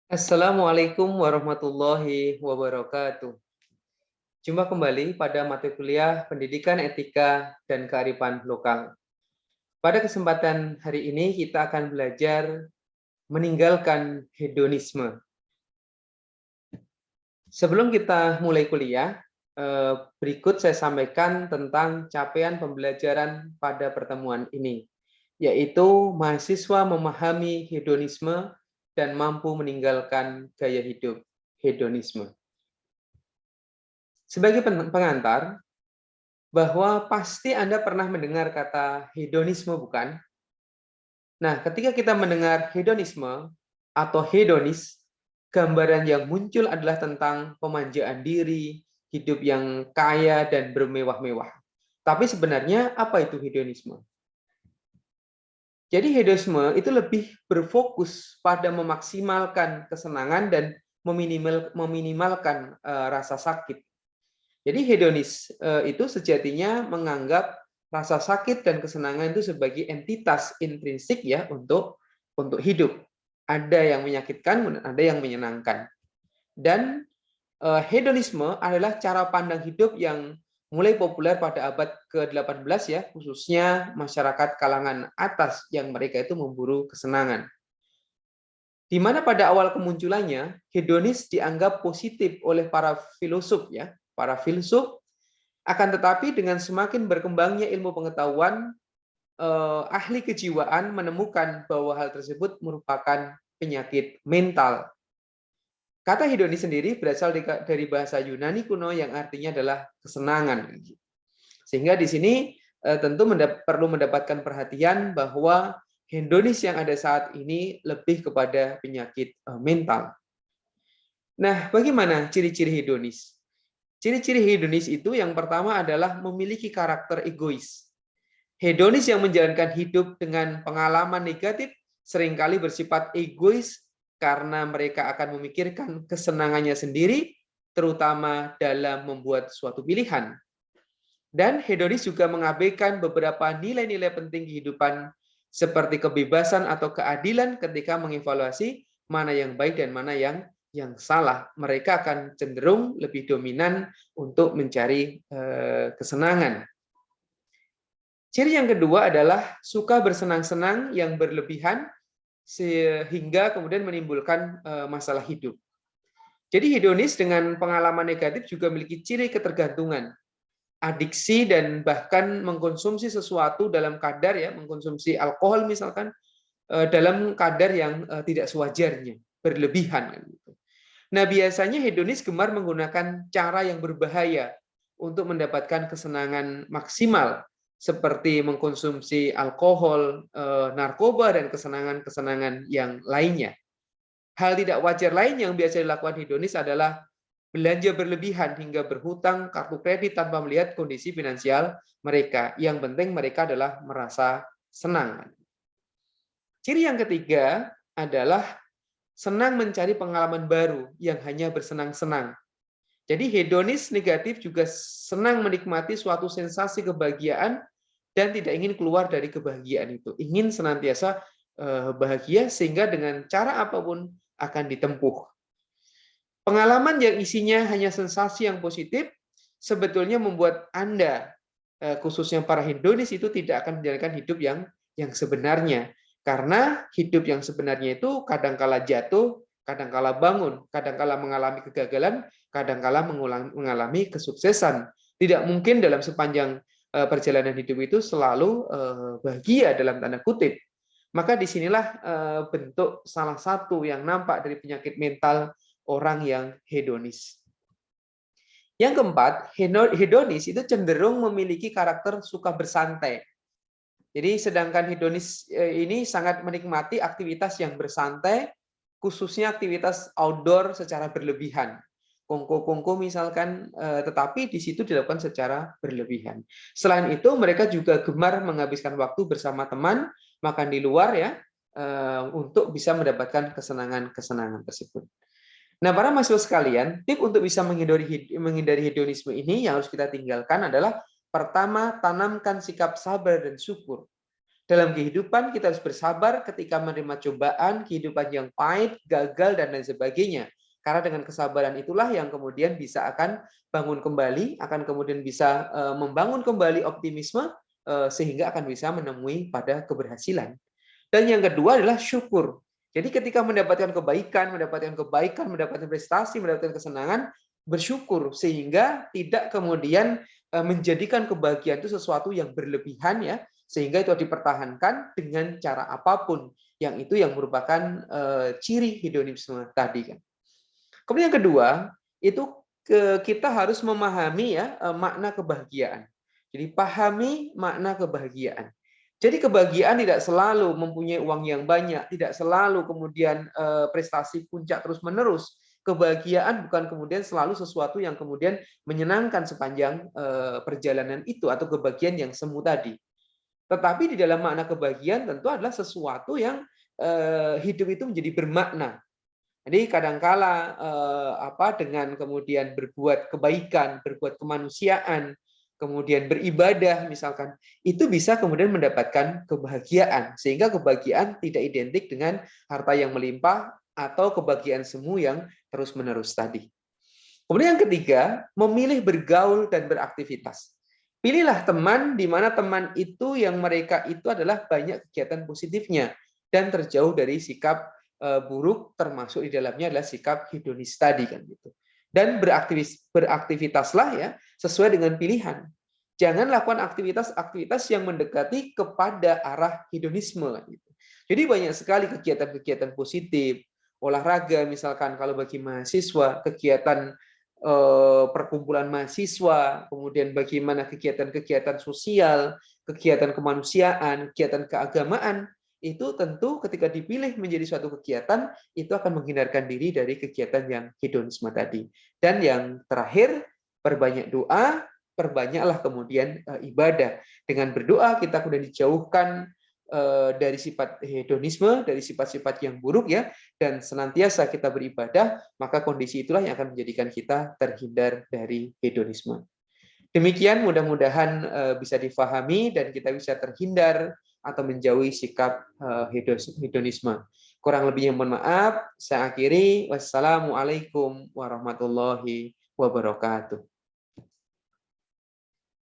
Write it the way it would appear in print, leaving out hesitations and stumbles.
Assalamualaikum warahmatullahi wabarakatuh. Jumpa kembali pada mata kuliah Pendidikan Etika dan Kearifan Lokal. Pada kesempatan hari ini kita akan belajar meninggalkan hedonisme. Sebelum kita mulai kuliah, berikut saya sampaikan tentang capaian pembelajaran pada pertemuan ini, yaitu mahasiswa memahami hedonisme dan mampu meninggalkan gaya hidup hedonisme. Sebagai pengantar, bahwa pasti Anda pernah mendengar kata hedonisme, bukan? Nah, ketika kita mendengar hedonisme atau hedonis, gambaran yang muncul adalah tentang pemanjaan diri, hidup yang kaya dan bermewah-mewah. Tapi sebenarnya apa itu hedonisme? Jadi hedonisme itu lebih berfokus pada memaksimalkan kesenangan dan meminimalkan rasa sakit. Jadi hedonis itu sejatinya menganggap rasa sakit dan kesenangan itu sebagai entitas intrinsik ya untuk hidup. Ada yang menyakitkan, ada yang menyenangkan. Dan hedonisme adalah cara pandang hidup yang mulai populer pada abad ke-18 ya, khususnya masyarakat kalangan atas yang mereka itu memburu kesenangan. Di mana pada awal kemunculannya, hedonis dianggap positif oleh para filosof ya, para filsuf. Akan tetapi dengan semakin berkembangnya ilmu pengetahuan, ahli kejiwaan menemukan bahwa hal tersebut merupakan penyakit mental. Kata hedonis sendiri berasal dari bahasa Yunani kuno yang artinya adalah kesenangan. Sehingga di sini tentu perlu mendapatkan perhatian bahwa hedonis yang ada saat ini lebih kepada penyakit mental. Nah, bagaimana ciri-ciri hedonis? Ciri-ciri hedonis itu yang pertama adalah memiliki karakter egois. Hedonis yang menjalankan hidup dengan pengalaman negatif seringkali bersifat egois karena mereka akan memikirkan kesenangannya sendiri, terutama dalam membuat suatu pilihan. Dan hedonis juga mengabaikan beberapa nilai-nilai penting kehidupan seperti kebebasan atau keadilan ketika mengevaluasi mana yang baik dan mana yang salah. Mereka akan cenderung lebih dominan untuk mencari kesenangan. Ciri yang kedua adalah suka bersenang-senang yang berlebihan sehingga kemudian menimbulkan masalah hidup. Jadi hedonis dengan pengalaman negatif juga memiliki ciri ketergantungan, adiksi dan bahkan mengkonsumsi sesuatu dalam kadar ya, mengkonsumsi alkohol misalkan dalam kadar yang tidak sewajarnya, berlebihan. Nah, biasanya hedonis gemar menggunakan cara yang berbahaya untuk mendapatkan kesenangan maksimal, seperti mengkonsumsi alkohol, narkoba, dan kesenangan-kesenangan yang lainnya. Hal tidak wajar lain yang biasa dilakukan hedonis adalah belanja berlebihan hingga berhutang kartu kredit tanpa melihat kondisi finansial mereka. Yang penting mereka adalah merasa senang. Ciri yang ketiga adalah senang mencari pengalaman baru yang hanya bersenang-senang. Jadi hedonis negatif juga senang menikmati suatu sensasi kebahagiaan dan tidak ingin keluar dari kebahagiaan itu. Ingin senantiasa bahagia sehingga dengan cara apapun akan ditempuh. Pengalaman yang isinya hanya sensasi yang positif sebetulnya membuat Anda, khususnya para hedonis itu tidak akan menjalankan hidup yang sebenarnya. Karena hidup yang sebenarnya itu kadangkala jatuh, kadangkala bangun, kadangkala mengalami kegagalan, kadangkala mengalami kesuksesan. Tidak mungkin dalam sepanjang perjalanan hidup itu selalu bahagia dalam tanda kutip. Maka disinilah bentuk salah satu yang nampak dari penyakit mental orang yang hedonis. Yang keempat, hedonis itu cenderung memiliki karakter suka bersantai. Jadi sedangkan hedonis ini sangat menikmati aktivitas yang bersantai, khususnya aktivitas outdoor secara berlebihan. Kongko-kongko misalkan, tetapi di situ dilakukan secara berlebihan. Selain itu, mereka juga gemar menghabiskan waktu bersama teman, makan di luar ya, untuk bisa mendapatkan kesenangan-kesenangan tersebut. Nah, para mahasiswa sekalian, tip untuk bisa menghindari hedonisme ini yang harus kita tinggalkan adalah pertama, tanamkan sikap sabar dan syukur. Dalam kehidupan kita harus bersabar ketika menerima cobaan, kehidupan yang pahit, gagal, dan lain sebagainya. Karena dengan kesabaran itulah yang kemudian bisa akan bangun kembali, akan kemudian bisa membangun kembali optimisme, sehingga akan bisa menemui pada keberhasilan. Dan yang kedua adalah syukur. Jadi ketika mendapatkan kebaikan, mendapatkan prestasi, mendapatkan kesenangan, bersyukur sehingga tidak kemudian menjadikan kebahagiaan itu sesuatu yang berlebihan ya, sehingga itu dipertahankan dengan cara apapun, yang itu yang merupakan ciri hedonisme tadi kan. Kemudian yang kedua, itu kita harus memahami ya makna kebahagiaan. Jadi pahami makna kebahagiaan. Jadi kebahagiaan tidak selalu mempunyai uang yang banyak, tidak selalu kemudian prestasi puncak terus-menerus. Kebahagiaan bukan kemudian selalu sesuatu yang kemudian menyenangkan sepanjang perjalanan itu atau kebahagiaan yang semu tadi. Tetapi di dalam makna kebahagiaan tentu adalah sesuatu yang hidup itu menjadi bermakna. Jadi kadangkala dengan kemudian berbuat kebaikan, berbuat kemanusiaan, kemudian beribadah misalkan, itu bisa kemudian mendapatkan kebahagiaan. Sehingga kebahagiaan tidak identik dengan harta yang melimpah atau kebahagiaan semu yang terus-menerus tadi. Kemudian yang ketiga, memilih bergaul dan beraktivitas. Pilihlah teman di mana teman itu yang mereka itu adalah banyak kegiatan positifnya dan terjauh dari sikap buruk, termasuk di dalamnya adalah sikap hedonis tadi kan gitu. Dan beraktivitaslah ya sesuai dengan pilihan. Jangan lakukan aktivitas-aktivitas yang mendekati kepada arah hedonisme gitu. Jadi banyak sekali kegiatan-kegiatan positif, olahraga misalkan kalau bagi mahasiswa, kegiatan perkumpulan mahasiswa, kemudian bagaimana kegiatan-kegiatan sosial, kegiatan kemanusiaan, kegiatan keagamaan, itu tentu ketika dipilih menjadi suatu kegiatan, itu akan menghindarkan diri dari kegiatan yang hedonisme tadi. Dan yang terakhir, perbanyak doa, perbanyaklah kemudian ibadah. Dengan berdoa, kita kemudian dijauhkan dari sifat hedonisme, dari sifat-sifat yang buruk ya, dan senantiasa kita beribadah, maka kondisi itulah yang akan menjadikan kita terhindar dari hedonisme. Demikian mudah-mudahan bisa difahami dan kita bisa terhindar atau menjauhi sikap hedonisme. Kurang lebihnya mohon maaf, saya akhiri. Wassalamualaikum warahmatullahi wabarakatuh.